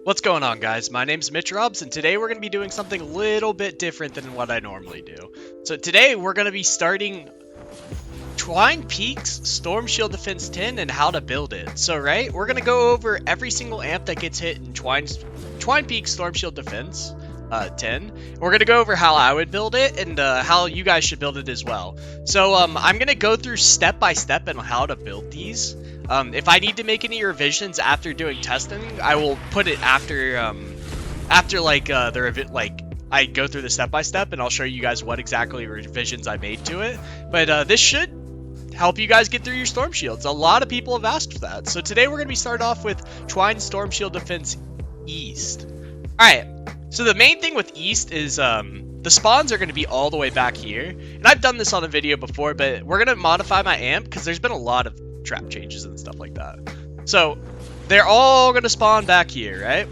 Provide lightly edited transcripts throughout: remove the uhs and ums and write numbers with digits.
What's going on, guys? My name's Mitch Robs, and today we're going to be doing something a little bit different than what I normally do. So today we're going to be starting Twine Peaks Storm Shield Defense 10 and how to build it. So we're going to go over every single amp that gets hit in Twine Peaks Storm Shield Defense 10. We're going to go over how I would build it and how you guys should build it as well. So I'm going to go through step by step on how to build these. If I need to make any revisions after doing testing, I will put it after I go through the step by step, and I'll show you guys what exactly revisions I made to it. But this should help you guys get through your storm shields. A lot of people have asked for that. So today we're gonna be starting off with Twine Storm Shield Defense East. All right. So the main thing with East is the spawns are going to be all the way back here. And I've done this on a video before, but we're going to modify my amp because there's been a lot of trap changes and stuff like that. So they're all going to spawn back here, right?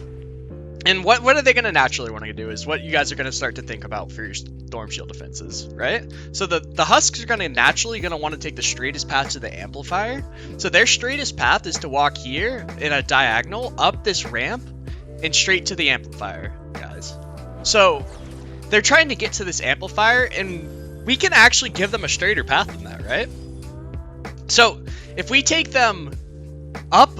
And what are they going to naturally want to do is what you guys are going to start to think about for your storm shield defenses, right? So the husks are going to naturally want to take the straightest path to the amplifier. So their straightest path is to walk here in a diagonal up this ramp and straight to the amplifier, guys. So they're trying to get to this amplifier, and we can actually give them a straighter path than that, right? So if we take them up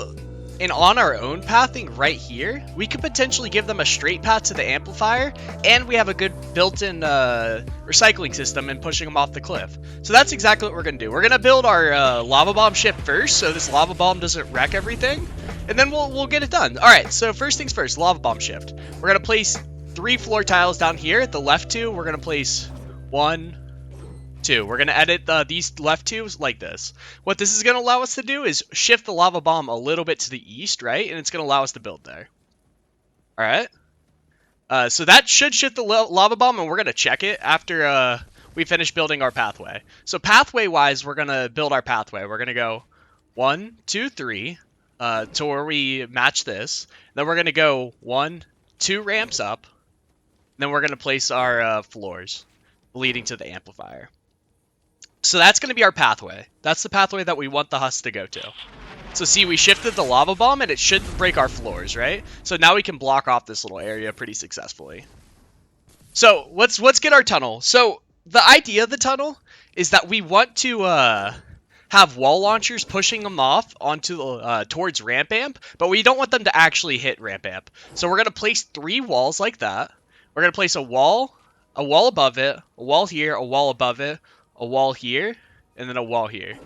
and on our own pathing right here, we could potentially give them a straight path to the amplifier, and we have a good built-in recycling system in pushing them off the cliff. So that's exactly what we're going to do. We're going to build our lava bomb ship first, so this lava bomb doesn't wreck everything, and then we'll get it done. All right, so first things first, lava bomb shift. We're going to place 3 floor tiles down here. The left 2, we're going to place 1, 2. We're going to edit these left 2s like this. What this is going to allow us to do is shift the lava bomb a little bit to the east, right? And it's going to allow us to build there. All right. So that should shift the lava bomb, and we're going to check it after we finish building our pathway. So pathway-wise, we're going to build our pathway. We're going to go 1, 2, 3 to where we match this. Then we're going to go 1, 2 ramps up. Then we're going to place our floors leading to the amplifier. So that's going to be our pathway. That's the pathway that we want the husk to go to. So see, we shifted the lava bomb, and it should break our floors, right? So now we can block off this little area pretty successfully. So let's get our tunnel. So the idea of the tunnel is that we want to have wall launchers pushing them off onto towards ramp amp, but we don't want them to actually hit ramp amp. So we're going to place 3 walls like that. We're going to place a wall above it, a wall here, a wall above it, a wall here, and then a wall here.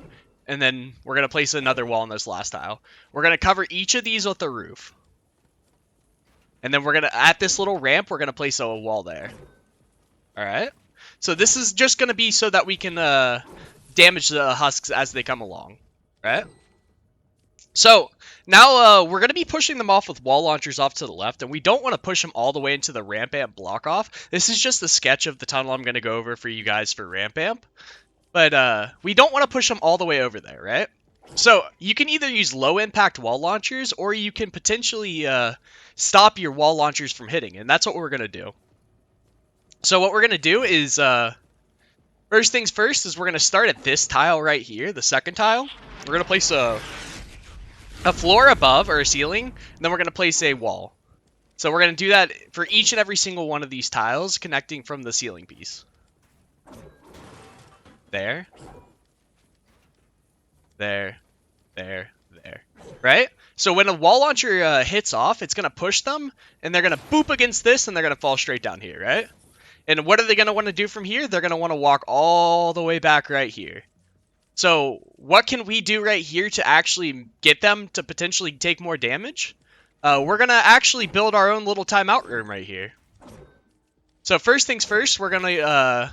And then we're going to place another wall in this last tile. We're going to cover each of these with a roof. And then we're going to, at this little ramp, we're going to place a wall there. All right? So this is just going to be so that we can damage the husks as they come along. Right? So now we're going to be pushing them off with wall launchers off to the left, and we don't want to push them all the way into the ramp amp block off. This is just a sketch of the tunnel I'm going to go over for you guys for ramp amp. But we don't want to push them all the way over there, right? So you can either use low impact wall launchers, or you can potentially stop your wall launchers from hitting, and that's what we're going to do. So what we're going to do is, first things first, is we're going to start at this tile right here, the second tile. We're going to place a floor above, or a ceiling, and then we're going to place a wall. So we're going to do that for each and every single one of these tiles connecting from the ceiling piece. There. There. There. There. Right? So when a wall launcher hits off, it's going to push them, and they're going to boop against this, and they're going to fall straight down here, right? And what are they going to want to do from here? They're going to want to walk all the way back right here. So what can we do right here to actually get them to potentially take more damage? We're going to actually build our own little timeout room right here. So first things first, we're going to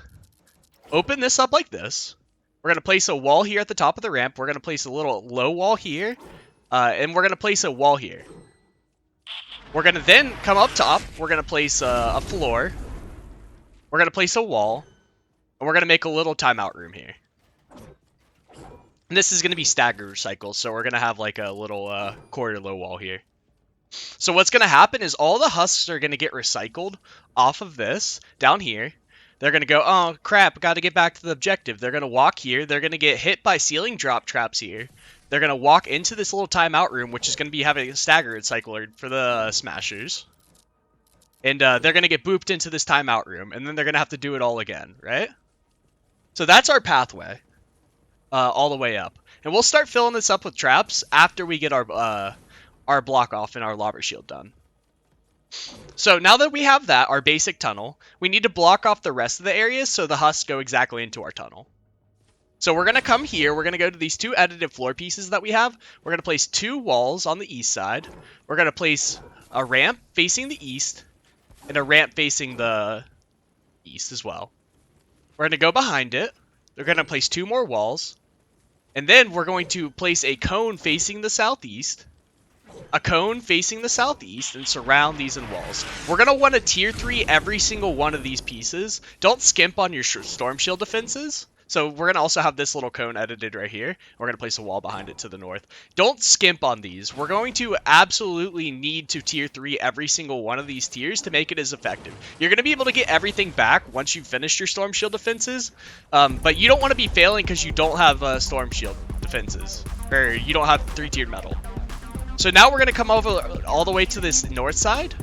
open this up like this. We're going to place a wall here at the top of the ramp. We're going to place a little low wall here. And we're going to place a wall here. We're going to then come up top. We're going to place a floor. We're going to place a wall. And we're going to make a little timeout room here. And this is going to be staggered recycles, so we're going to have like a little quarter low wall here. So what's going to happen is all the husks are going to get recycled off of this down here. They're going to go, oh, crap, got to get back to the objective. They're going to walk here. They're going to get hit by ceiling drop traps here. They're going to walk into this little timeout room, which is going to be having a staggered cycler for the smashers. And they're going to get booped into this timeout room, and then they're going to have to do it all again, right? So that's our pathway all the way up. And we'll start filling this up with traps after we get our block off and our lobber shield done. So now that we have that, our basic tunnel, we need to block off the rest of the areas so the husks go exactly into our tunnel. So we're going to come here. We're going to go to these 2 edited floor pieces that we have. We're going to place 2 walls on the east side. We're going to place a ramp facing the east and a ramp facing the east as well. We're going to go behind it. We're going to place 2 more walls. And then we're going to place a cone facing the southeast, a cone facing the southeast, and surround these in walls. We're going to want to tier 3 every single one of these pieces. Don't skimp on your storm shield defenses. So we're going to also have this little cone edited right here. We're going to place a wall behind it to the north. Don't skimp on these. We're going to absolutely need to tier 3 every single one of these tiers to make it as effective. You're going to be able to get everything back once you've finished your storm shield defenses, but you don't want to be failing because you don't have storm shield defenses, or you don't have 3-tiered metal. So now we're going to come over all the way to this north side.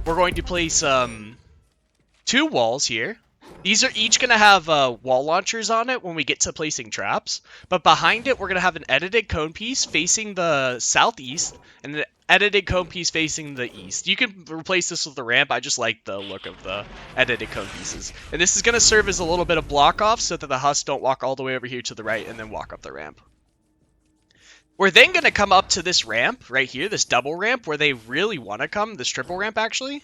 We're going to place 2 walls here. These are each going to have wall launchers on it when we get to placing traps. But behind it, we're going to have an edited cone piece facing the southeast and an edited cone piece facing the east. You can replace this with the ramp. I just like the look of the edited cone pieces. And this is going to serve as a little bit of block off so that the husks don't walk all the way over here to the right and then walk up the ramp. We're then going to come up to this ramp right here, this double ramp where they really want to come, this triple ramp actually.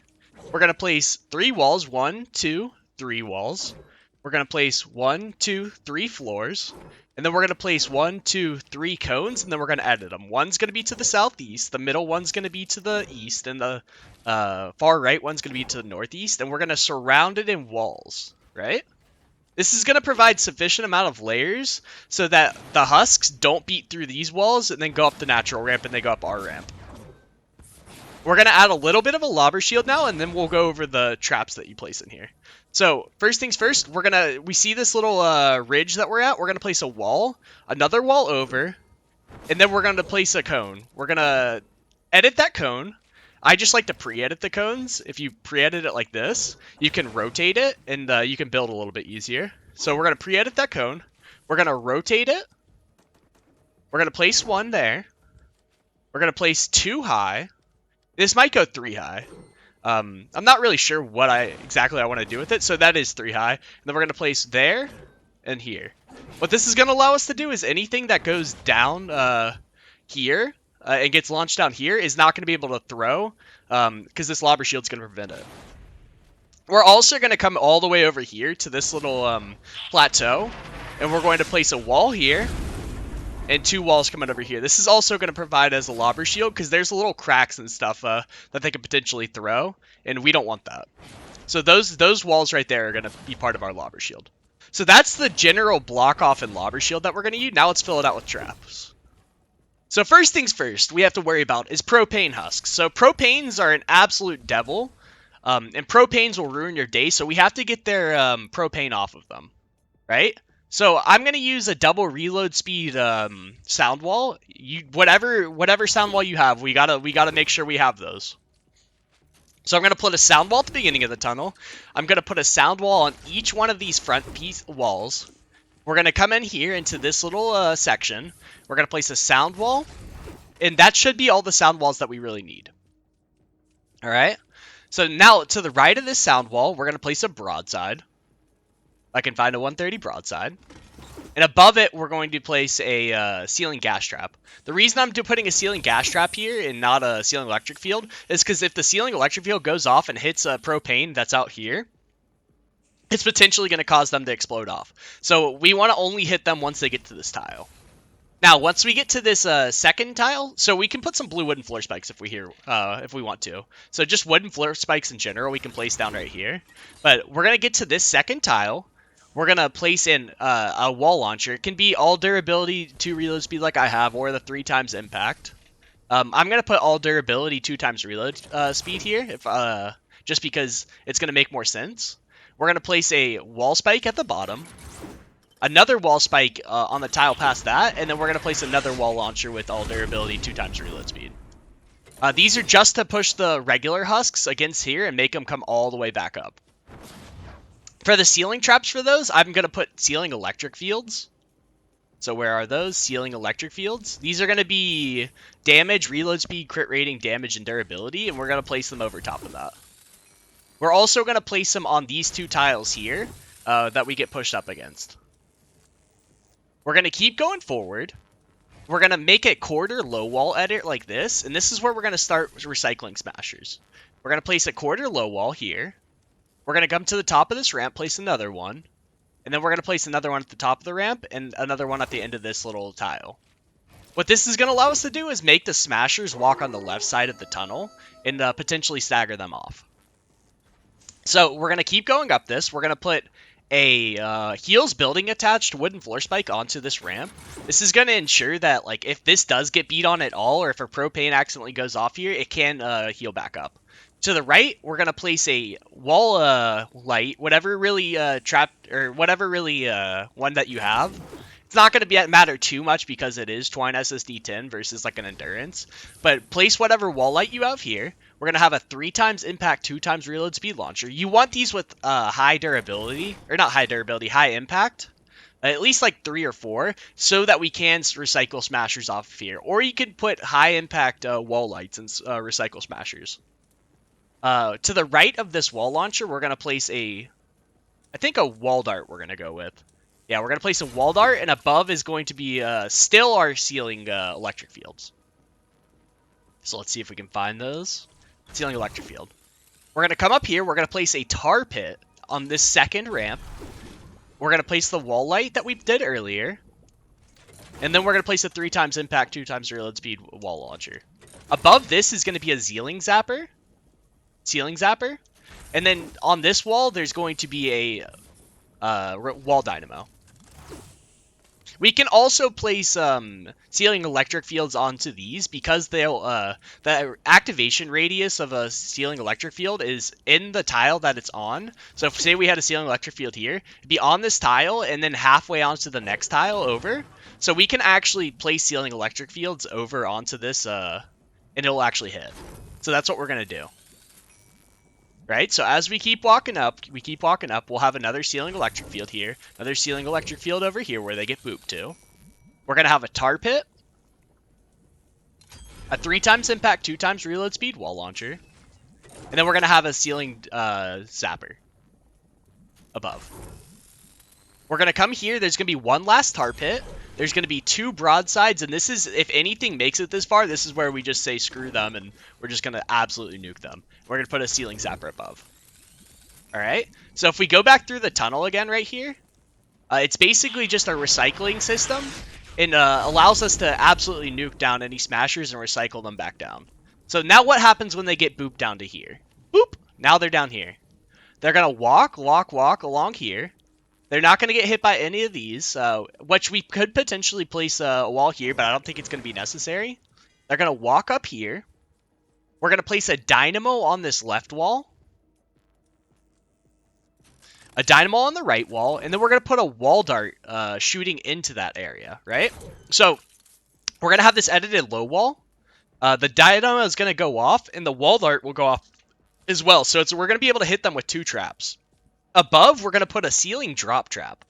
We're going to place 3 walls, 1, 2, 3 walls. We're going to place 1, 2, 3 floors. And then we're going to place 1, 2, 3 cones, and then we're going to edit them. One's going to be to the southeast, the middle one's going to be to the east, and the far right one's going to be to the northeast. And we're going to surround it in walls, right? This is going to provide sufficient amount of layers so that the husks don't beat through these walls and then go up the natural ramp and they go up our ramp. We're going to add a little bit of a lobber shield now, and then we'll go over the traps that you place in here. So first things first, we see this little ridge that we're at. We're going to place a wall, another wall over, and then we're going to place a cone. We're going to edit that cone. I just like to pre-edit the cones. If you pre-edit it like this, you can rotate it, and you can build a little bit easier. So we're going to pre-edit that cone. We're going to rotate it. We're going to place 1 there. We're going to place 2 high. This might go 3 high. I'm not really sure what exactly I want to do with it, so that is 3 high. And then we're going to place there and here. What this is going to allow us to do is anything that goes down here and gets launched down here is not going to be able to throw because this lobber shield is going to prevent it. We're also going to come all the way over here to this little plateau, and we're going to place a wall here and 2 walls coming over here. This is also going to provide as a lobber shield because there's little cracks and stuff that they could potentially throw, and we don't want that. So those walls right there are going to be part of our lobber shield. So that's the general block off and lobber shield that we're going to use. Now let's fill it out with traps. So first things first, we have to worry about is propane husks. So propanes are an absolute devil, and propanes will ruin your day. So we have to get their propane off of them, right? So I'm going to use a double reload speed sound wall. Whatever sound wall you have, we gotta make sure we have those. So I'm going to put a sound wall at the beginning of the tunnel. I'm going to put a sound wall on each one of these front piece walls. We're going to come in here into this little section. We're going to place a sound wall, and that should be all the sound walls that we really need. All right. So now to the right of this sound wall, we're going to place a broadside. I can find a 130 broadside. And above it, we're going to place a ceiling gas trap. The reason I'm putting a ceiling gas trap here and not a ceiling electric field is because if the ceiling electric field goes off and hits a propane that's out here, it's potentially going to cause them to explode off. So we want to only hit them once they get to this tile. Now, once we get to this second tile, so we can put some blue wooden floor spikes if we want to. So just wooden floor spikes in general we can place down right here. But we're going to get to this second tile. We're going to place in a wall launcher. It can be all durability, 2 reload speed like I have, or the 3 times impact. I'm going to put all durability, 2 times reload speed here, just because it's going to make more sense. We're going to place a wall spike at the bottom, another wall spike on the tile past that, and then we're going to place another wall launcher with all durability 2 times reload speed. These are just to push the regular husks against here and make them come all the way back up. For the ceiling traps for those, I'm going to put ceiling electric fields. So where are those? Ceiling electric fields. These are going to be damage, reload speed, crit rating, damage, and durability, and we're going to place them over top of that. We're also going to place them on these 2 tiles here that we get pushed up against. We're going to keep going forward. We're going to make a quarter low wall edit like this, and this is where we're going to start recycling smashers. We're going to place a quarter low wall here. We're going to come to the top of this ramp, place another one. And then we're going to place another one at the top of the ramp and another one at the end of this little tile. What this is going to allow us to do is make the smashers walk on the left side of the tunnel and potentially stagger them off. So we're going to keep going up this. We're going to put a heels building attached wooden floor spike onto this ramp. This is going to ensure that, like, if this does get beat on at all, or if a propane accidentally goes off here, it can heal back up. To the right, we're going to place a wall light, whatever really trapped, or whatever really one that you have. It's not going to matter too much because it is Twine SSD 10 versus like an Endurance. But place whatever wall light you have here. We're going to have a 3 times impact, 2 times reload speed launcher. You want these with high durability, or not high durability, high impact. At least like 3 or 4, so that we can recycle smashers off of here. Or you can put high impact wall lights and recycle smashers. To the right of this wall launcher, we're going to place I think a wall dart we're going to go with. Yeah, we're going to place a wall dart, and above is going to be still our ceiling electric fields. So let's see if we can find those. Ceiling electric field. We're going to come up here. We're going to place a tar pit on this second ramp. We're going to place the wall light that we did earlier. And then we're going to place a 3 times impact, 2 times reload speed wall launcher. Above this is going to be a ceiling zapper. And then on this wall, there's going to be a wall dynamo. We can also place ceiling electric fields onto these because they'll the activation radius of a ceiling electric field is in the tile that it's on. So if, say we had a ceiling electric field here, it'd be on this tile and then halfway onto the next tile over. So we can actually place ceiling electric fields over onto this and it'll actually hit. So that's what we're going to do. Right, so as we keep walking up, we'll have another ceiling electric field here, another ceiling electric field over here where they get booped to. We're going to have a tar pit, a 3 times impact, 2 times reload speed wall launcher, and then we're going to have a ceiling zapper above. We're going to come here, there's going to be one last tar pit, there's going to be 2 broadsides, and this is, if anything makes it this far, this is where we just say screw them, and we're just going to absolutely nuke them. We're going to put a ceiling zapper above. Alright, so if we go back through the tunnel again right here, it's basically just a recycling system, and allows us to absolutely nuke down any smashers and recycle them back down. So now what happens when they get booped down to here? Boop! Now they're down here. They're going to walk along here. They're not going to get hit by any of these, which we could potentially place a wall here, but I don't think it's going to be necessary. They're going to walk up here. We're going to place a dynamo on this left wall. A dynamo on the right wall, and then we're going to put a wall dart shooting into that area, right? So we're going to have this edited low wall. The dynamo is going to go off, and the wall dart will go off as well. So we're going to be able to hit them with 2 traps. Above, we're going to put a ceiling drop trap.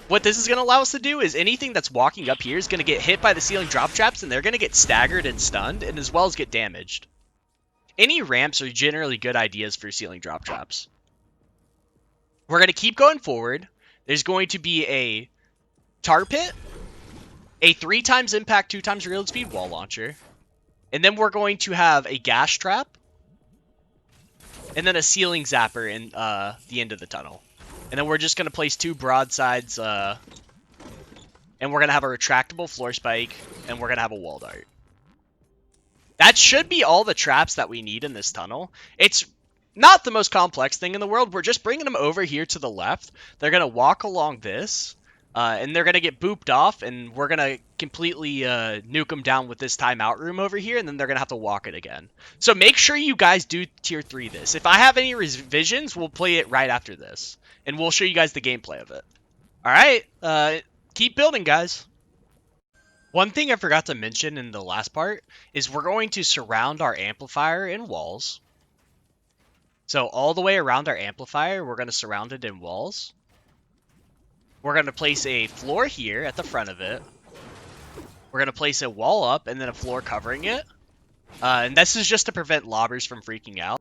What this is going to allow us to do is anything that's walking up here is going to get hit by the ceiling drop traps, and they're going to get staggered and stunned, and as well as get damaged. Any ramps are generally good ideas for ceiling drop traps. We're going to keep going forward. There's going to be a tar pit, a 3 times impact, 2 times reload speed wall launcher, and then we're going to have a gas trap, and then a ceiling zapper in the end of the tunnel. And then we're just going to place 2 broadsides, and we're going to have a retractable floor spike, and we're going to have a wall dart. That should be all the traps that we need in this tunnel. It's not the most complex thing in the world. We're just bringing them over here to the left. They're going to walk along this, and they're going to get booped off, and we're going to completely nuke them down with this timeout room over here, and then they're going to have to walk it again. So make sure you guys do tier 3 this. If I have any revisions, we'll play it right after this, and we'll show you guys the gameplay of it. All right, keep building, guys. One thing I forgot to mention in the last part is we're going to surround our amplifier in walls. So all the way around our amplifier, we're going to surround it in walls. We're going to place a floor here at the front of it. We're going to place a wall up and then a floor covering it. And this is just to prevent lobbers from freaking out.